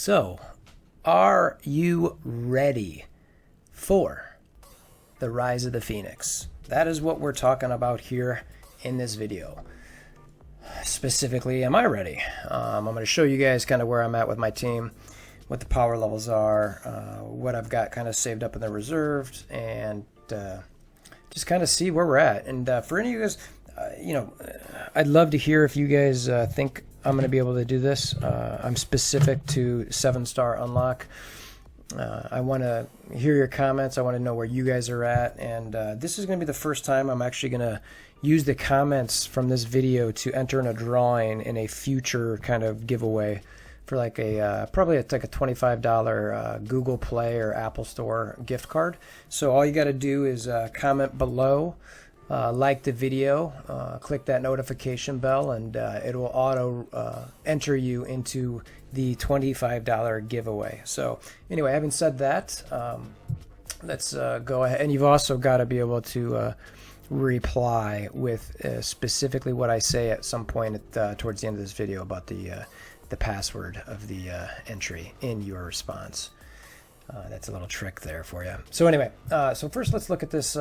So, are you ready for the rise of the Phoenix? That is what we're talking about here in this video. Specifically, am I ready? I'm going to show you guys kind of where I'm at with my team, what the power levels are, what I've got kind of saved up in the reserves, and just kind of see where we're at. And for any of you guys, I'd love to hear if you guys think I'm going to be able to do this. I'm specific to 7-star unlock. I want to hear your comments. I want to know where you guys are at. And this is going to be the first time I'm actually going to use the comments from this video to enter in a drawing in a future kind of giveaway for like a probably it's like a $25 Google Play or Apple Store gift card. So all you got to do is comment below, like the video, click that notification bell, and it will auto enter you into the $25 giveaway. So anyway, having said that, let's go ahead. And you've also got to be able to reply with specifically what I say at some point towards the end of this video about the password of the entry in your response. That's a little trick there for you. So anyway, so first let's look at this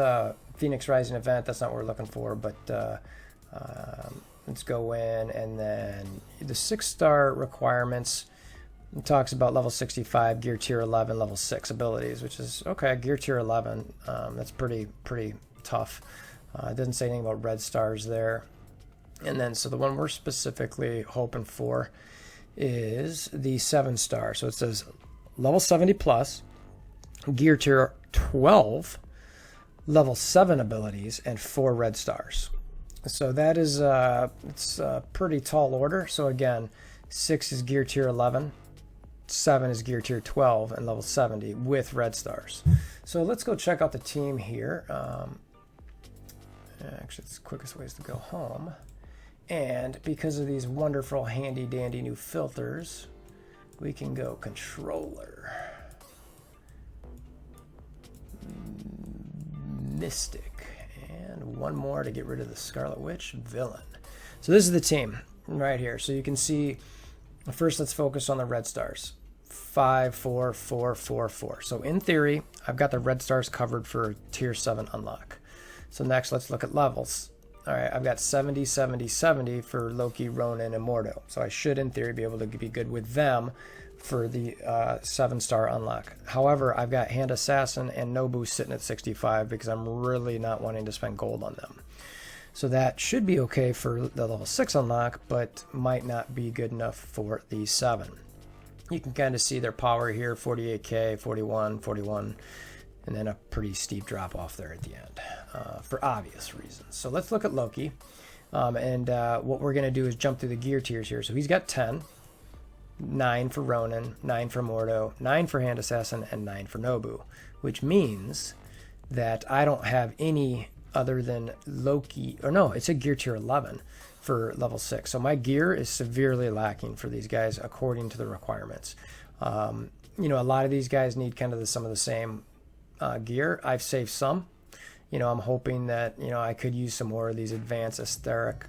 Phoenix Rising event. That's not what we're looking for, but let's go in, and then the 6-star requirements. It talks about level 65, gear tier 11, level 6 abilities, which is okay. Gear tier 11, that's pretty tough. It doesn't say anything about red stars there. And then so the one we're specifically hoping for is the 7-star. So it says level 70 plus, gear tier 12, level 7 abilities, and 4 red stars. So that is it's a pretty tall order. So again, 6 is gear tier 11, 7 is gear tier 12, and level 70 with red stars. So let's go check out the team here. Actually, it's the quickest ways to go home. And because of these wonderful handy dandy new filters, we can go controller, mystic, and one more to get rid of the Scarlet Witch, villain. So this is the team right here. So you can see, first let's focus on the red stars. 5, 4, 4, 4, 4. So in theory, I've got the red stars covered for tier 7 unlock. So next, let's look at levels. All right, I've got 70, 70, 70 for Loki, Ronan, and Mordo. So I should, in theory, be able to be good with them for the 7-star unlock. However, I've got Hand Assassin and Nobu sitting at 65 because I'm really not wanting to spend gold on them. So that should be okay for the level 6 unlock, but might not be good enough for the 7. You can kind of see their power here, 48k, 41, 41. And then a pretty steep drop off there at the end for obvious reasons. So let's look at Loki. And what we're going to do is jump through the gear tiers here. So he's got 10, 9 for Ronan, 9 for Mordo, 9 for Hand Assassin, and 9 for Nobu, which means that I don't have any other than Loki. Or no, it's a gear tier 11 for level 6. So my gear is severely lacking for these guys according to the requirements. A lot of these guys need kind of some of the same gear. I've saved some. I'm hoping that I could use some more of these advanced esoteric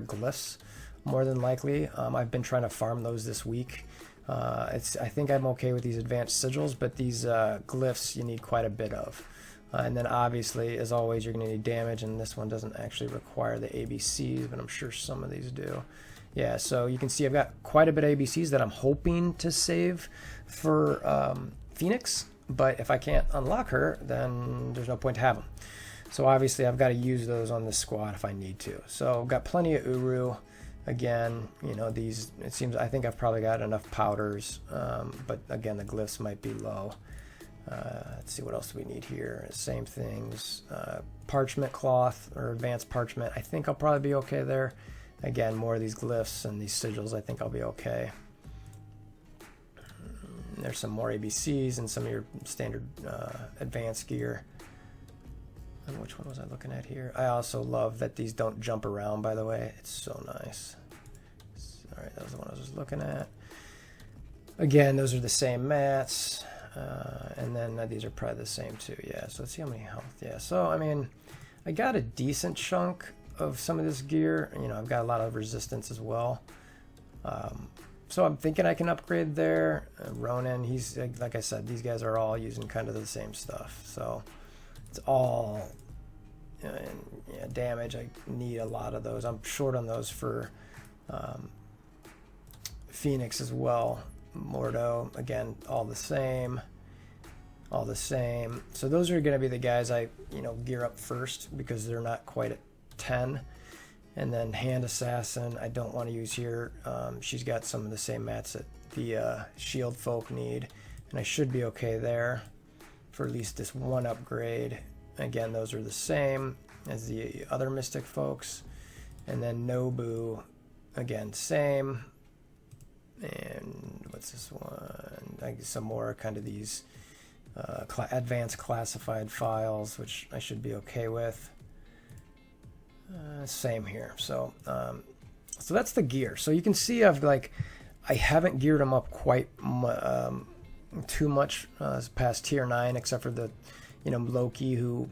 glyphs, more than likely. I've been trying to farm those this week. I think I'm okay with these advanced sigils, but these glyphs you need quite a bit of. And then obviously, as always, you're going to need damage, and this one doesn't actually require the ABCs, but I'm sure some of these do. Yeah, so you can see I've got quite a bit of ABCs that I'm hoping to save for Phoenix. But if I can't unlock her, then there's no point to have them. So obviously I've got to use those on this squad if I need to. So I've got plenty of Uru. Again, these, it seems, I think I've probably got enough powders. But again, the glyphs might be low. Let's see, what else do we need here? Same things. Parchment cloth or advanced parchment. I think I'll probably be okay there. Again, more of these glyphs and these sigils, I think I'll be okay. There's some more ABCs and some of your standard advanced gear. And which one was I looking at here? I also love that these don't jump around, by the way. It's so nice. All right, that was the one I was just looking at. Again, those are the same mats. And then these are probably the same too. Yeah, so let's see how many health. Yeah, so I mean, I got a decent chunk of some of this gear. I've got a lot of resistance as well. So I'm thinking I can upgrade there. Ronin, he's like I said, these guys are all using kind of the same stuff. So it's all yeah, damage. I need a lot of those. I'm short on those for Phoenix as well. Mordo, again, all the same. All the same. So those are going to be the guys I, gear up first because they're not quite at 10. And then Hand Assassin, I don't want to use here. She's got some of the same mats that the Shield folk need. And I should be okay there for at least this one upgrade. Again, those are the same as the other Mystic folks. And then Nobu, again, same. And what's this one? I guess some more kind of these advanced classified files, which I should be okay with. Same here. So so that's the gear. So you can see I haven't geared them up quite too much past tier 9, except for the Loki, who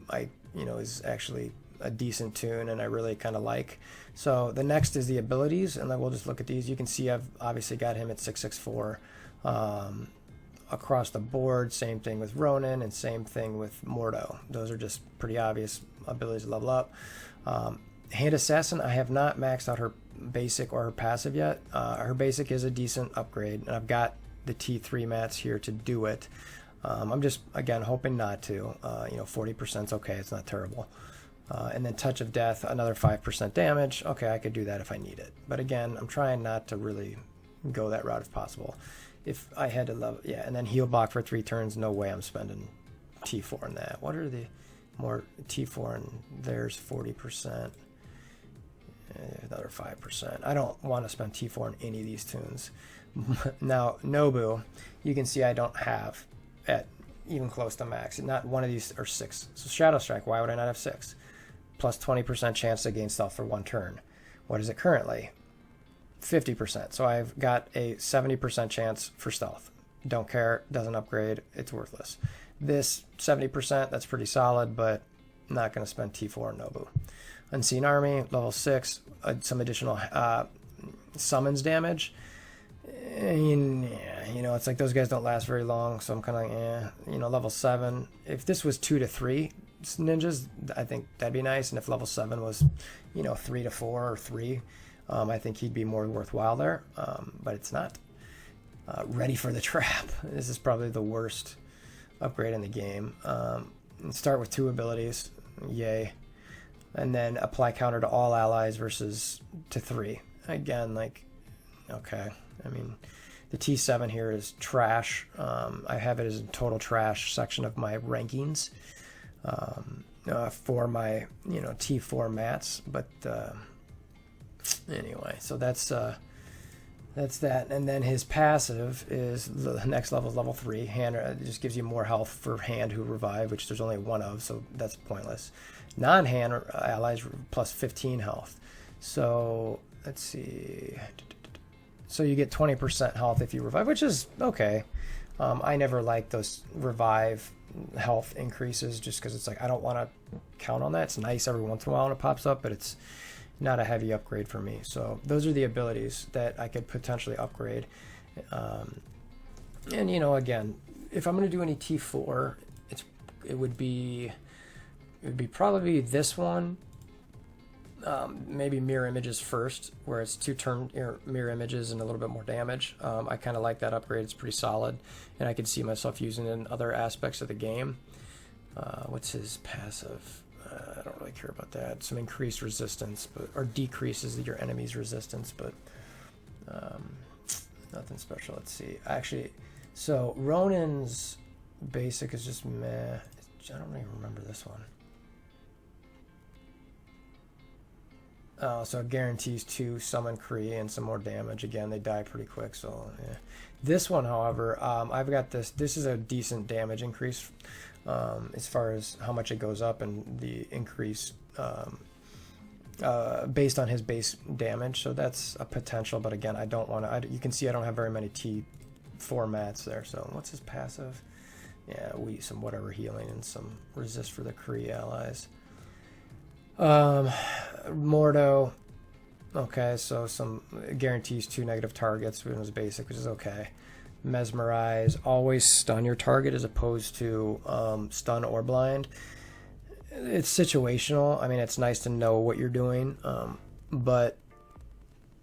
is actually a decent tune and I really kind of like. So the next is the abilities, and then we'll just look at these. You can see I've obviously got him at 664 across the board. Same thing with Ronin and same thing with Mordo. Those are just pretty obvious abilities to level up. Hand Assassin, I have not maxed out her basic or her passive yet. Her basic is a decent upgrade, and I've got the T3 mats here to do it. I'm just, again, hoping not to. 40% is okay. It's not terrible. And then Touch of Death, another 5% damage. Okay, I could do that if I need it. But again, I'm trying not to really go that route if possible. If I had to level, yeah, and then Heal Block for 3 turns, no way I'm spending T4 in that. What are the more T4 and there's 40%. Another 5%. I don't want to spend T4 in any of these tunes. Now, Nobu, you can see I don't have at even close to max. Not one of these are 6. So Shadow Strike, why would I not have 6? Plus 20% chance to gain stealth for 1 turn. What is it currently? 50%. So I've got a 70% chance for stealth. Don't care, doesn't upgrade, it's worthless. This 70%, that's pretty solid, but not going to spend T4 on Nobu. Unseen Army, level 6, some additional summons damage. It's like those guys don't last very long, so I'm kind of like, level 7. If this was 2 to 3 ninjas, I think that'd be nice. And if level 7 was, 3 to 4 or 3, I think he'd be more worthwhile there. But it's not. Ready for the Trap. This is probably the worst upgrade in the game. Start with 2 abilities. Yay. And then apply counter to all allies versus to 3. Again, okay. I mean, the T7 here is trash. I have it as a total trash section of my rankings for my, T4 mats. But anyway, so that's that. And then his passive is the next level is level 3. Hand just gives you more health for hand who revive, which there's only 1 of, so that's pointless. Non-hand allies plus 15 health. So let's see. So you get 20% health if you revive, which is okay. I never like those revive health increases just because it's like I don't want to count on that. It's nice every once in a while when it pops up, but it's not a heavy upgrade for me. So those are the abilities that I could potentially upgrade. And again, if I'm going to do any T4, it would be probably this one. Maybe mirror images first, where it's 2 turn mirror images and a little bit more damage. I kind of like that upgrade. It's pretty solid, and I could see myself using it in other aspects of the game. What's his passive? I don't really care about that. Some increased resistance, or decreases your enemy's resistance, but nothing special. Let's see. Actually, so Ronin's basic is just meh. I don't even remember this one. So it guarantees 2 summon Kree and some more damage. Again, they die pretty quick, so yeah. This one, however, I've got this. This is a decent damage increase as far as how much it goes up and the increase based on his base damage. So that's a potential, but again, I don't want to. You can see I don't have very many T4 mats there. So what's his passive? Yeah, some whatever healing and some resist for the Kree allies. Mordo, Okay, so some guarantees 2 negative targets, which is basic, which is okay. Mesmerize, always stun your target as opposed to stun or blind. It's situational. I mean, it's nice to know what you're doing, but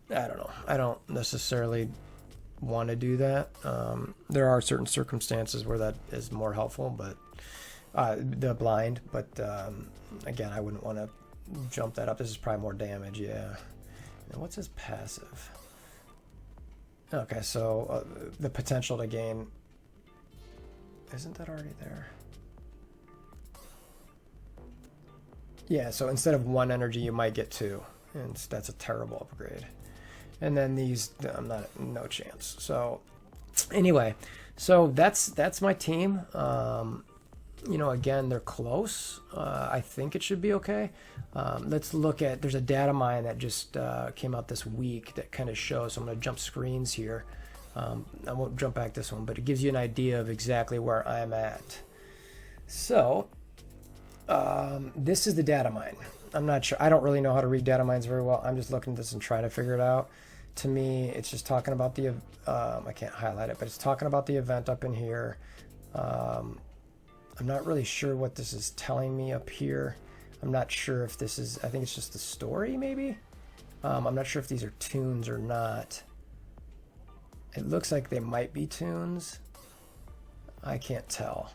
I don't know. I don't necessarily want to do that. There are certain circumstances where that is more helpful, but the blind. But again, I wouldn't want to jump that up. This is probably more damage. Yeah. And what's his passive? Okay, so the potential to gain. Isn't that already there? Yeah, so instead of 1 energy, you might get 2, and that's a terrible upgrade. And then these, I'm not, no chance. So anyway, so that's my team. You know, again, they're close. I think it should be okay. Let's look at, there's a data mine that just came out this week that kind of shows, so I'm going to jump screens here. I won't jump back this one, but it gives you an idea of exactly where I'm at. So this is the data mine. I'm not sure. I don't really know how to read data mines very well. I'm just looking at this and trying to figure it out. To me, it's just talking about the, I can't highlight it, but it's talking about the event up in here. I'm not really sure what this is telling me up here. I'm not sure if this is, I think it's just the story maybe. I'm not sure if these are tunes or not. It looks like they might be tunes. I can't tell.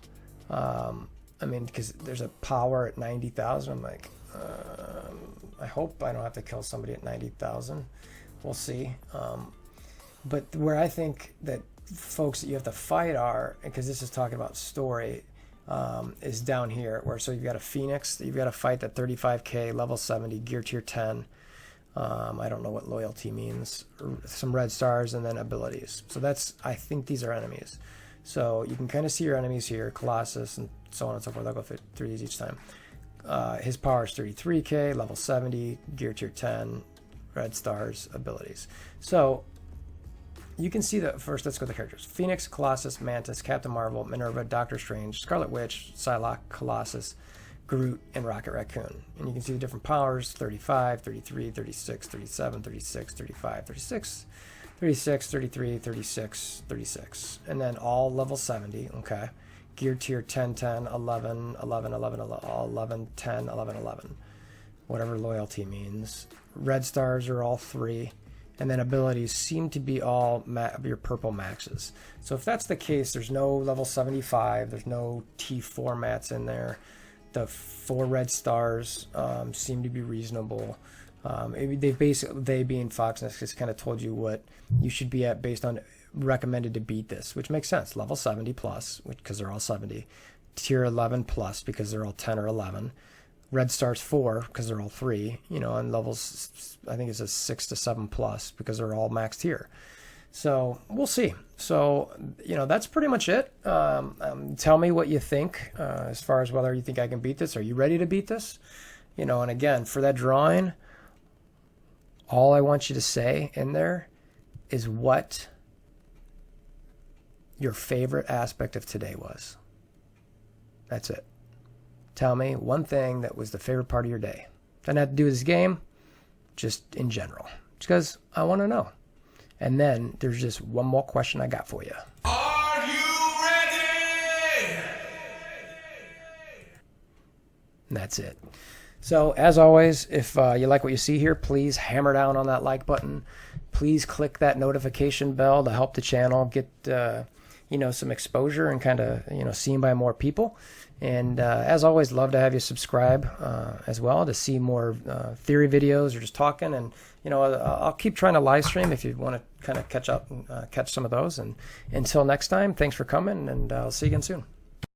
I mean, because there's a power at 90,000. I'm like, I hope I don't have to kill somebody at 90,000. We'll see. But where I think that folks that you have to fight are, because this is talking about story, is down here, where so you've got a Phoenix that you've got to fight at 35k, level 70, gear tier 10. I don't know what loyalty means. Some red stars and then abilities. So that's, I think these are enemies. So you can kind of see your enemies here, Colossus and so on and so forth. I'll go through these each time. His power is 33k, level 70, gear tier 10, red stars, abilities. So you can see that first. Let's go to the characters: Phoenix, Colossus, Mantis, Captain Marvel, Minerva, Doctor Strange, Scarlet Witch, Psylocke, Colossus, Groot, and Rocket Raccoon. And you can see the different powers: 35, 33, 36, 37, 36, 35, 36, 36, 33, 36, 36. And then all level 70, okay. Gear tier 10, 10, 11, 11, 11, 11, 10, 11, 11. Whatever loyalty means. Red stars are all 3. And then abilities seem to be all your purple maxes. So if that's the case, there's no level 75. There's no T4 mats in there. The 4 red stars seem to be reasonable. They being Foxness just kind of told you what you should be at based on recommended to beat this, which makes sense. Level 70 plus, because they're all 70. Tier 11 plus, because they're all 10 or 11. Red stars 4, because they're all 3, you know, and levels, I think it's a 6 to 7 plus, because they're all maxed here. So we'll see. So, you know, that's pretty much it. Tell me what you think as far as whether you think I can beat this. Are you ready to beat this? You know, and again, for that drawing, all I want you to say in there is what your favorite aspect of today was. That's it. Tell me one thing that was the favorite part of your day. Doesn't have to do with this game, just in general. Just because I want to know. And then there's just one more question I got for you. Are you ready? And that's it. So as always, if you like what you see here, please hammer down on that like button. Please click that notification bell to help the channel get you know, some exposure and kind of, you know, seen by more people. And as always, love to have you subscribe as well to see more theory videos or just talking. And, you know, I'll keep trying to live stream if you want to kind of catch up and catch some of those. And until next time, thanks for coming, and I'll see you again soon.